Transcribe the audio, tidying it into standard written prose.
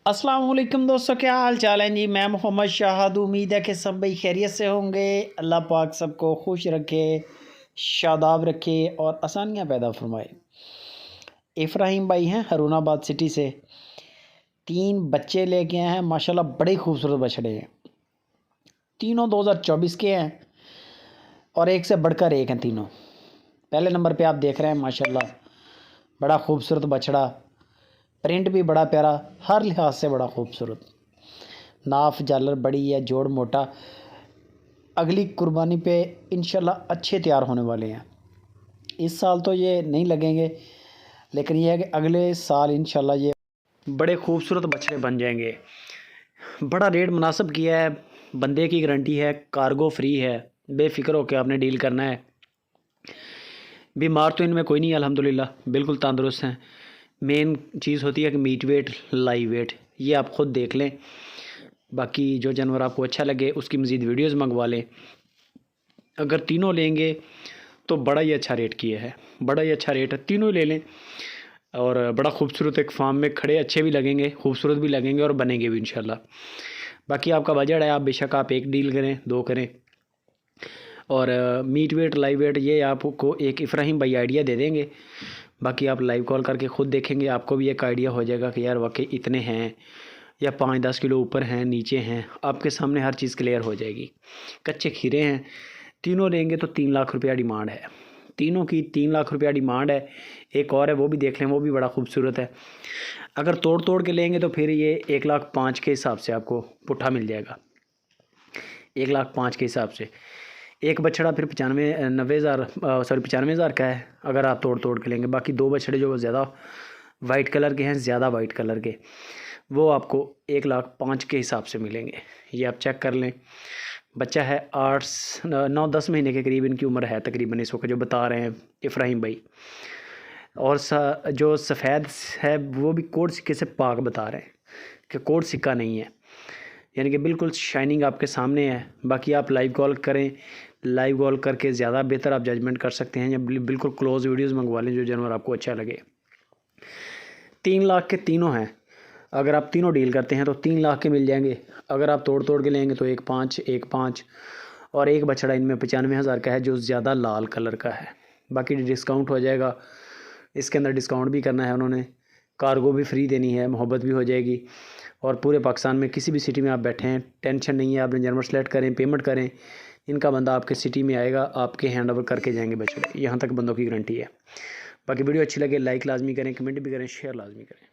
अस्सलाम वालेकुम दोस्तों, क्या हाल चाल है जी। मैं मोहम्मद शाहद। उम्मीद है कि सब भाई खैरियत से होंगे। अल्लाह पाक सबको खुश रखे, शादाब रखे और आसानियाँ पैदा फरमाए। इफ़राहीम भाई हैं हरुणाबाद सिटी से। 3 बच्चे लेके आए हैं माशाल्लाह, बड़े खूबसूरत बछड़े हैं। तीनों 2024 के हैं और एक से बढ़कर एक हैं तीनों। पहले नंबर पे आप देख रहे हैं माशाल्लाह, बड़ा खूबसूरत बछड़ा, प्रिंट भी बड़ा प्यारा, हर लिहाज से बड़ा खूबसूरत। नाफ झालर बड़ी है, जोड़ मोटा। अगली कुर्बानी पे इंशाल्लाह अच्छे तैयार होने वाले हैं। इस साल तो ये नहीं लगेंगे, लेकिन ये है कि अगले साल इंशाल्लाह ये बड़े खूबसूरत बछड़े बन जाएंगे। बड़ा रेट मुनासिब किया है, बंदे की गारंटी है, कार्गो फ्री है, बेफिक्र होकर आपने डील करना है। बीमार तो इनमें कोई नहीं है अल्हम्दुलिल्लाह, बिल्कुल तंदुरुस्त हैं। मेन चीज़ होती है कि मीट वेट, लाइव वेट, ये आप ख़ुद देख लें। बाकी जो जानवर आपको अच्छा लगे उसकी मज़ीद वीडियोस मंगवा लें। अगर तीनों लेंगे तो बड़ा ही अच्छा रेट किया है, बड़ा ही अच्छा रेट है, तीनों ले लें। और बड़ा खूबसूरत एक फार्म में खड़े अच्छे भी लगेंगे, खूबसूरत भी लगेंगे और बनेंगे भी इंशाल्लाह। बाकी आपका बजट है, आप बेशक आप एक डील करें, 2 करें। और मीट वेट, लाइव वेट ये आपको एक इफ़राहीम भाई आइडिया दे देंगे। बाकी आप लाइव कॉल करके ख़ुद देखेंगे, आपको भी एक आइडिया हो जाएगा कि यार वाकई इतने हैं या 5-10 किलो ऊपर हैं, नीचे हैं। आपके सामने हर चीज़ क्लियर हो जाएगी। कच्चे खीरे हैं, तीनों लेंगे तो 3 लाख रुपया डिमांड है। तीनों की 3 लाख रुपया डिमांड है। एक और है, वो भी देख लें, वो भी बड़ा खूबसूरत है। अगर तोड़ के लेंगे तो फिर ये 1,05,000 के हिसाब से आपको पुट्ठा मिल जाएगा। 1,05,000 के हिसाब से एक बछड़ा फिर 95,000 का है अगर आप तोड़ के लेंगे। बाकी 2 बछड़े जो ज़्यादा वाइट कलर के हैं, ज़्यादा वाइट कलर के, वो आपको 1,05,000 के हिसाब से मिलेंगे। ये आप चेक कर लें। बच्चा है 8-9-10 महीने के करीब इनकी उम्र है तकरीबन, इस वक्त जो बता रहे हैं इफ़राहीम भाई। और जो सफ़ेद है वो भी कोड सिक्के से पाक बता रहे हैं कि कोड सिक्का नहीं है, यानी कि बिल्कुल शाइनिंग आपके सामने है। बाकी आप लाइव कॉल करें, लाइव कॉल करके ज़्यादा बेहतर आप जजमेंट कर सकते हैं, या बिल्कुल क्लोज़ वीडियोस मंगवा लें जो जानवर आपको अच्छा लगे। 3 लाख के तीनों हैं। अगर आप तीनों डील करते हैं तो 3 लाख के मिल जाएंगे। अगर आप तोड़ के लेंगे तो 1,5,000 और एक बछड़ा इनमें 95,000 का है जो ज़्यादा लाल कलर का है। बाकी डिस्काउंट हो जाएगा, इसके अंदर डिस्काउंट भी करना है उन्होंने, कार्गो भी फ्री देनी है, मोहब्बत भी हो जाएगी। और पूरे पाकिस्तान में किसी भी सिटी में आप बैठे हैं, टेंशन नहीं है, आपने जानवर सेलेक्ट करें, पेमेंट करें, इनका बंदा आपके सिटी में आएगा, आपके हैंड ओवर करके जाएंगे बछड़े। यहाँ तक बंदों की गारंटी है। बाकी वीडियो अच्छी लगे लाइक लाजमी करें, कमेंट भी करें, शेयर लाजमी करें।